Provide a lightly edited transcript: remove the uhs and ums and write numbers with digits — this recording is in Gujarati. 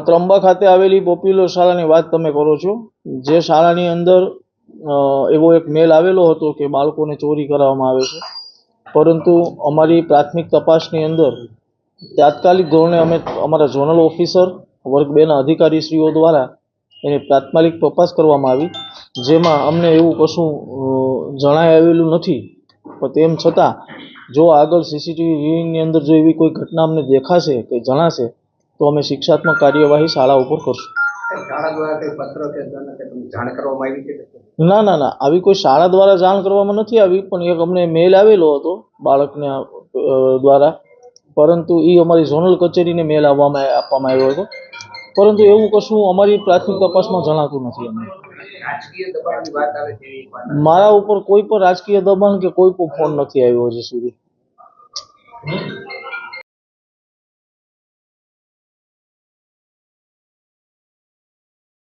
ત્રંબા ખાતે આવેલી પોપ્યુલર શાળાની વાત તમે કરો છો, જે શાળાની અંદર એવો એક મેલ આવેલો હતો કે બાળકોને ચોરી કરાવવામાં આવે છે, પરંતુ અમારી પ્રાથમિક તપાસની અંદર તાત્કાલિક ધોરણે અમે અમારા ઝોનલ ઓફિસર વર્ગ 2ના અધિકારીશ્રીઓ દ્વારા એની તાત્કાલિક તપાસ કરવામાં આવી, જેમાં અમને એવું કશું જણાય આવેલું નથી. પણ તેમ છતાં જો આગળ સીસીટીવીની અંદર જો એવી કોઈ ઘટના અમને દેખાશે કે જણાશે તો અમે શિક્ષાત્મક કાર્યવાહી શાળા ઉપર કરશું. ના ના ના, આવી કોઈ શાળા દ્વારા જાણ કરવામાં નથી આવી, પણ એક અમને મેલ આવેલો હતો બાળકને દ્વારા, પરંતુ એ અમારી ઝોનલ કચેરીને મેલ આપવામાં આવ્યો હતો, પરંતુ એવું કશું અમારી પ્રાથમિક તપાસમાં જણાતું નથી. અમને મારા ઉપર કોઈ પણ રાજકીય દબાણ કે કોઈ પણ ફોન નથી આવ્યો હજી સુધી.